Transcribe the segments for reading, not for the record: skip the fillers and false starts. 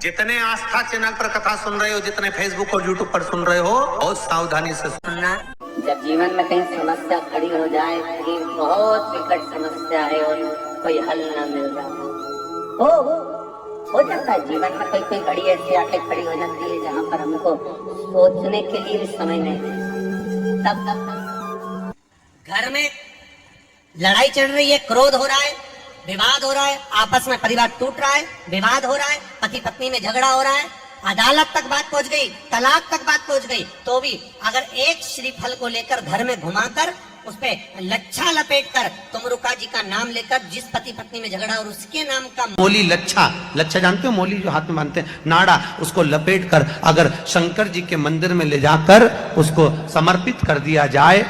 जितने आस्था चैनल पर कथा सुन रहे हो, जितने फेसबुक और यूट्यूब पर सुन रहे हो, बहुत सावधानी से सुनना। जब जीवन में कहीं समस्या खड़ी हो जाए, कहीं बहुत विकट समस्या है और कोई हल न मिल रहा हो जाता है। जीवन में कोई घड़ी ऐसी आके खड़ी हो जाती है जहाँ पर हमको सोचने के लिए भी समय नहीं। तब घर में लड़ाई चल रही है, क्रोध हो रहा है, विवाद हो रहा है, आपस में परिवार टूट रहा है, विवाद हो रहा है, पति पत्नी में झगड़ा हो रहा है, अदालत तक बात पहुंच गई, तलाक तक बात पहुंच गई, तो भी अगर एक श्रीफल को लेकर घर में घुमाकर उस पे लच्छा लपेटकर तुमरुका जी का नाम लेकर जिस पति पत्नी में झगड़ा और उसके नाम का मोली लच्छा जानते हो, मोली जो हाथ में बांधते हैं, नाड़ा, उसको लपेट कर अगर शंकर जी के मंदिर में ले जाकर उसको समर्पित कर दिया जाए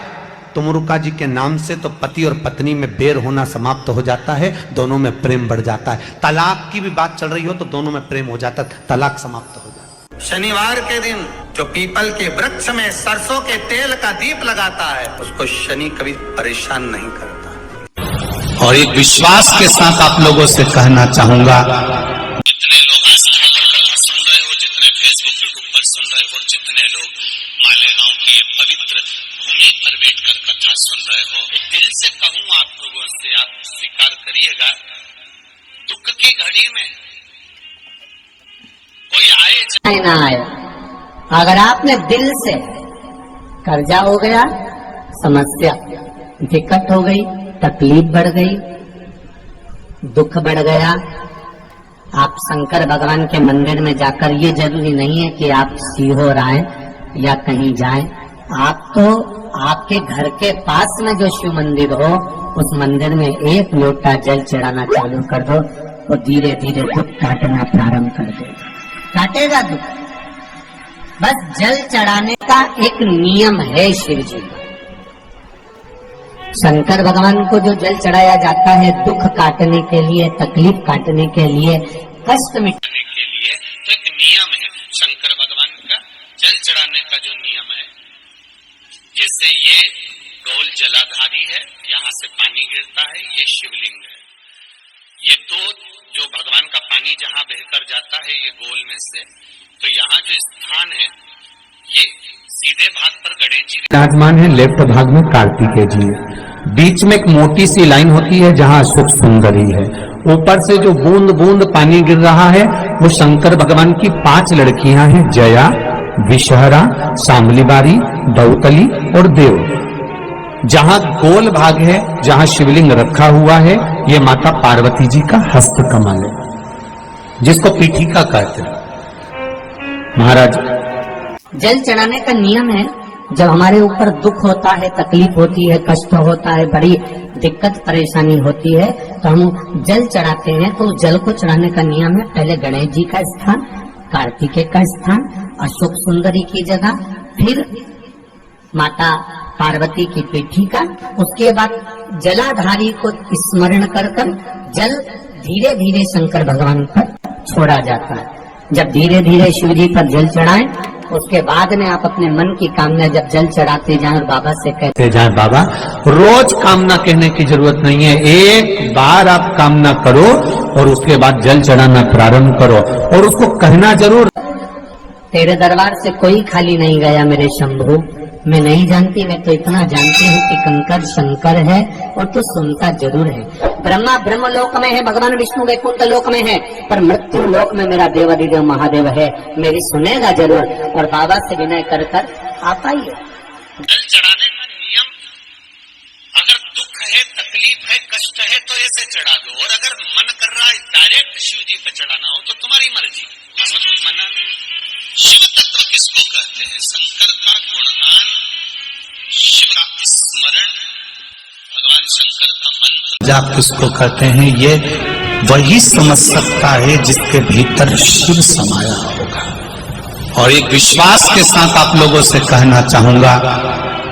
तुमरुका जी के नाम से, तो पति और पत्नी में बैर होना समाप्त हो जाता है, दोनों में प्रेम बढ़ जाता है। तलाक की भी बात चल रही हो तो दोनों में प्रेम हो जाता है, तलाक समाप्त हो जाता है। शनिवार के दिन जो पीपल के वृक्ष में सरसों के तेल का दीप लगाता है उसको शनि कभी परेशान नहीं करता। और एक विश्वास के साथ आप लोगों से कहना चाहूंगा, जितने लोग आस्था पर कथा सुन रहे हो, जितने फेसबुक यूट्यूब पर सुन रहे हो, जितने लोग मालेगांव की पवित्र भूमि पर बैठकर कथा सुन रहे हो, दिल से कहूँ आप लोगों से, आप स्वीकार करिएगा, दुख की घड़ी में कोई आए ना आए, अगर आपने दिल से कर्जा हो गया, समस्या दिक्कत हो गई, तकलीफ बढ़ गई, दुख बढ़ गया, आप शंकर भगवान के मंदिर में जाकर, ये जरूरी नहीं है कि आप सीहोर आए या कहीं जाएं, आप तो आपके घर के पास में जो शिव मंदिर हो उस मंदिर में एक लोटा जल चढ़ाना चालू कर दो, तो धीरे धीरे दुख काटना प्रारंभ कर देगा, काटेगा दुख। बस जल चढ़ाने का एक नियम है शिव जी का। शंकर भगवान को जो जल चढ़ाया जाता है दुख काटने के लिए, तकलीफ काटने के लिए, कष्ट मिटाने के लिए, तो एक नियम है शंकर भगवान का जल चढ़ाने का जो नियम है। जैसे ये गौल जलाधारी है, यहाँ से पानी गिरता है, ये शिवलिंग है, ये दो जो भगवान का पानी जहाँ बहकर जाता है ये गोल में से, तो यहाँ जो स्थान है ये सीधे भाग पर गणेश जी विराजमान है, लेफ्ट भाग में कार्तिकेय जी है, बीच में एक मोटी सी लाइन होती है जहाँ अशोक सुंदरी है, ऊपर से जो बूंद बूंद पानी गिर रहा है वो शंकर भगवान की 5 लड़कियां हैं, जया, विषहरा, शामलीबारी, दौतली और देव। जहां गोल भाग है, जहां शिवलिंग रखा हुआ है, ये माता पार्वती जी का हस्त कमल है, जिसको पीठिका कहते हैं। महाराज, जल चढ़ाने का नियम है, जब हमारे ऊपर दुख होता है, तकलीफ होती है, कष्ट होता है, बड़ी दिक्कत परेशानी होती है, तो हम जल चढ़ाते हैं। तो जल को चढ़ाने का नियम है, पहले गणेश जी का स्थान, कार्तिकेय का स्थान, अशोक सुंदरी की जगह, फिर माता पार्वती की पीठी का, उसके बाद जलाधारी को स्मरण कर जल धीरे धीरे शंकर भगवान पर छोड़ा जाता है। जब धीरे धीरे शिव जी पर जल चढ़ाएं, उसके बाद में आप अपने मन की कामना जब जल चढ़ाते जाएं और बाबा से कहते जाएं, बाबा रोज कामना कहने की जरूरत नहीं है, एक बार आप कामना करो और उसके बाद जल चढ़ाना प्रारंभ करो, और उसको कहना जरूर, तेरे दरबार से कोई खाली नहीं गया मेरे शंभू, मैं नहीं जानती, मैं तो इतना जानती हूँ कि कंकर शंकर है और तू सुनता जरूर है। ब्रह्मा ब्रह्म लोक में है, भगवान विष्णु वैकुंठ लोक में है, पर मृत्यु लोक में मेरा देवाधिदेव महादेव है, मेरी सुनेगा जरूर। और बाबा से विनय कर आप आइए। जल चढ़ाने का नियम, अगर दुख है, तकलीफ है, कष्ट है तो ऐसे चढ़ा दो, और अगर मन कर रहा है डायरेक्ट शिव जी पे चढ़ाना हो तो तुम्हारी मर्जी, मतलब मना नहीं। शिव तत्व किसको कहते हैं? शंकर का गुणगान, शिव का स्मरण, भगवान शंकर का मंत्र जाप किसको कहते हैं, ये वही समझ सकता है जिसके भीतर शिव समाया होगा। और एक विश्वास के साथ आप लोगों से कहना चाहूंगा,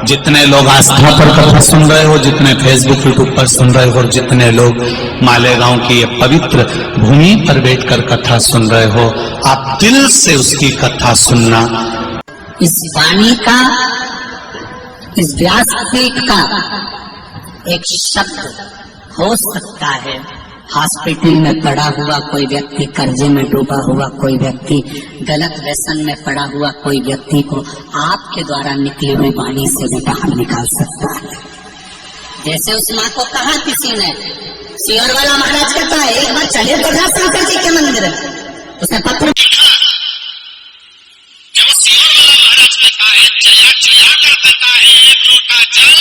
जितने लोग आस्था पर कथा सुन रहे हो, जितने फेसबुक यूट्यूब पर सुन रहे हो, जितने लोग मालेगांव की ये पवित्र भूमि पर बैठकर कथा सुन रहे हो, आप दिल से उसकी कथा सुनना। इस वाणी का, इस व्यासपीठ का एक शब्द हो सकता है हॉस्पिटल में पड़ा हुआ कोई व्यक्ति, कर्जे में डूबा हुआ कोई व्यक्ति, गलत व्यसन में पड़ा हुआ कोई व्यक्ति को आपके द्वारा निकली हुई वाणी से भी बाहर निकाल सकता है। जैसे उस माँ को कहा किसी ने, सियोर वाला महाराज कहता है एक बार चले तो जा शंकर जी के मंदिर, उसने पत्र जब सियोर वाला महाराज कहता है चिल्ला कर कहता है एक लोटा जल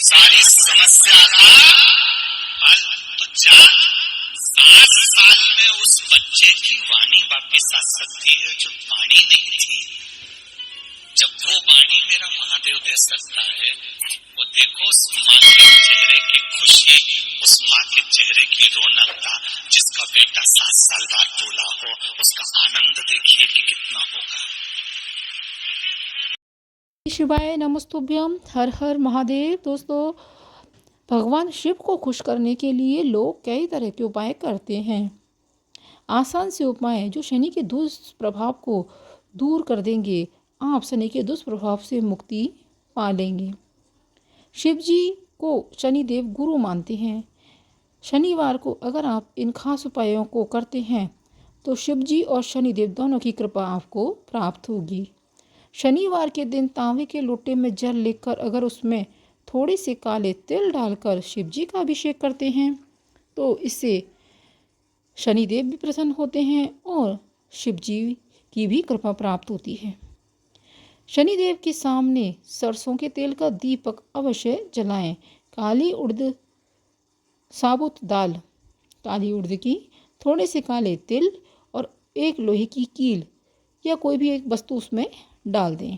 सारी समस्या का हल, तो जा 7 साल में उस बच्चे की वाणी वापिस आ सकती है जो वाणी नहीं थी। जब वो वाणी मेरा महादेव दे सकता है, वो देखो उस माँ के चेहरे की खुशी, उस माँ के चेहरे की रौनकता, जिसका बेटा 7 साल बाद बोला हो, उसका आनंद देखिए कि कितना होगा। शिवाय नमस्तुभ्यम, हर हर महादेव। दोस्तों, भगवान शिव को खुश करने के लिए लोग कई तरह के उपाय करते हैं। आसान से उपाय जो शनि के दुष्प्रभाव को दूर कर देंगे, आप शनि के दुष्प्रभाव से मुक्ति पा लेंगे। शिव जी को शनिदेव गुरु मानते हैं। शनिवार को अगर आप इन खास उपायों को करते हैं तो शिव जी और शनिदेव दोनों की कृपा आपको प्राप्त होगी। शनिवार के दिन तांबे के लोटे में जल लेकर अगर उसमें थोड़े से काले तिल डालकर शिव जी का अभिषेक करते हैं तो इससे शनिदेव भी प्रसन्न होते हैं और शिव जी की भी कृपा प्राप्त होती है। शनिदेव के सामने सरसों के तेल का दीपक अवश्य जलाएं। काली उड़द, साबुत दाल, काली उड़द की, थोड़े से काले तिल और एक लोहे की कील या कोई भी एक वस्तु उसमें डाल दें।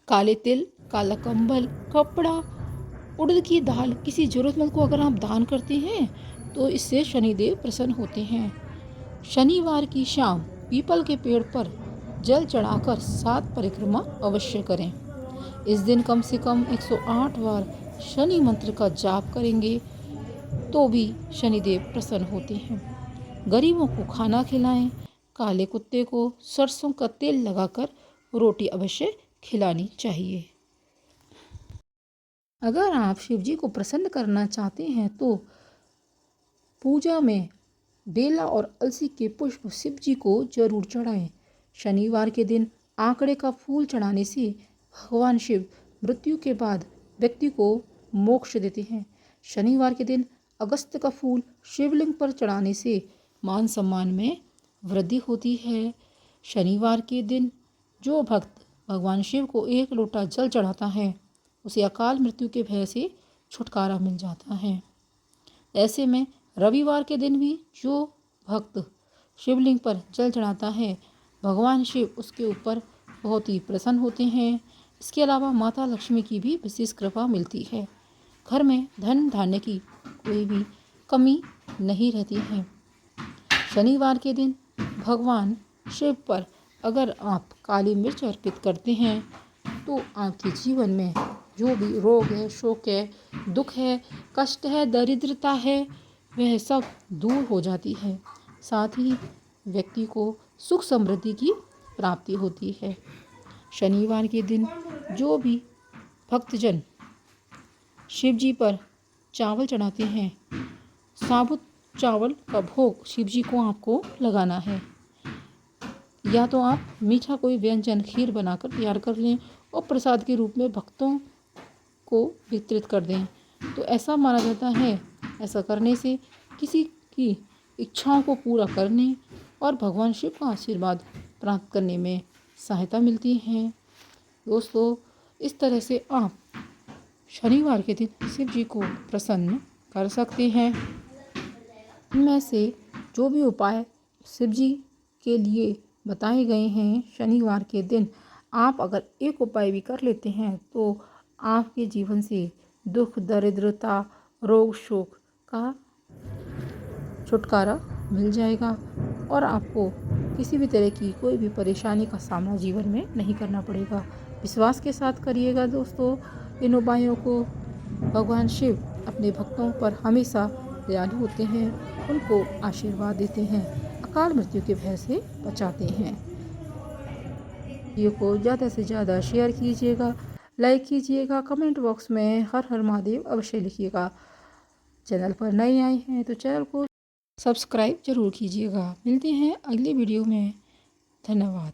काले तिल, काला कंबल, कपड़ा, उड़द की दाल किसी जरूरतमंद को अगर आप दान करते हैं तो इससे शनिदेव प्रसन्न होते हैं। शनिवार की शाम पीपल के पेड़ पर जल चढ़ाकर 7 परिक्रमा अवश्य करें। इस दिन कम से कम 108 बार शनि मंत्र का जाप करेंगे तो भी शनिदेव प्रसन्न होते हैं। गरीबों को खाना खिलाएं। काले कुत्ते को सरसों का तेल लगाकर रोटी अवश्य खिलानी चाहिए। अगर आप शिव जी को प्रसन्न करना चाहते हैं तो पूजा में बेला और अलसी के पुष्प शिव जी को जरूर चढ़ाएं। शनिवार के दिन आंकड़े का फूल चढ़ाने से भगवान शिव मृत्यु के बाद व्यक्ति को मोक्ष देते हैं। शनिवार के दिन अगस्त का फूल शिवलिंग पर चढ़ाने से मान सम्मान में वृद्धि होती है। शनिवार के दिन जो भक्त भगवान शिव को 1 लोटा जल चढ़ाता है उसे अकाल मृत्यु के भय से छुटकारा मिल जाता है। ऐसे में रविवार के दिन भी जो भक्त शिवलिंग पर जल चढ़ाता है भगवान शिव उसके ऊपर बहुत ही प्रसन्न होते हैं। इसके अलावा माता लक्ष्मी की भी विशेष कृपा मिलती है। घर में धन धान्य की कोई भी कमी नहीं रहती है। शनिवार के दिन भगवान शिव पर अगर आप काली मिर्च अर्पित करते हैं तो आपके जीवन में जो भी रोग है, शोक है, दुख है, कष्ट है, दरिद्रता है, वह सब दूर हो जाती है। साथ ही व्यक्ति को सुख समृद्धि की प्राप्ति होती है। शनिवार के दिन जो भी भक्तजन शिव जी पर चावल चढ़ाते हैं, साबुत चावल का भोग शिव जी को आपको लगाना है। या तो आप मीठा कोई व्यंजन, खीर बनाकर तैयार कर लें और प्रसाद के रूप में भक्तों को वितरित कर दें। तो ऐसा माना जाता है, ऐसा करने से किसी की इच्छाओं को पूरा करने और भगवान शिव का आशीर्वाद प्राप्त करने में सहायता मिलती है। दोस्तों, इस तरह से आप शनिवार के दिन शिव जी को प्रसन्न कर सकते हैं। इनमें से जो भी उपाय शिव जी के लिए बताए गए हैं शनिवार के दिन आप अगर एक उपाय भी कर लेते हैं तो आपके जीवन से दुख, दरिद्रता, रोग, शोक का छुटकारा मिल जाएगा और आपको किसी भी तरह की कोई भी परेशानी का सामना जीवन में नहीं करना पड़ेगा। विश्वास के साथ करिएगा दोस्तों इन उपायों को। भगवान शिव अपने भक्तों पर हमेशा दयालु होते हैं, उनको आशीर्वाद देते हैं, अकाल मृत्यु के भय से बचाते हैं। वीडियो को ज़्यादा से ज़्यादा शेयर कीजिएगा, लाइक कीजिएगा, कमेंट बॉक्स में हर हर महादेव अवश्य लिखिएगा। चैनल पर नए आए हैं तो चैनल को सब्सक्राइब जरूर कीजिएगा। मिलते हैं अगली वीडियो में। धन्यवाद।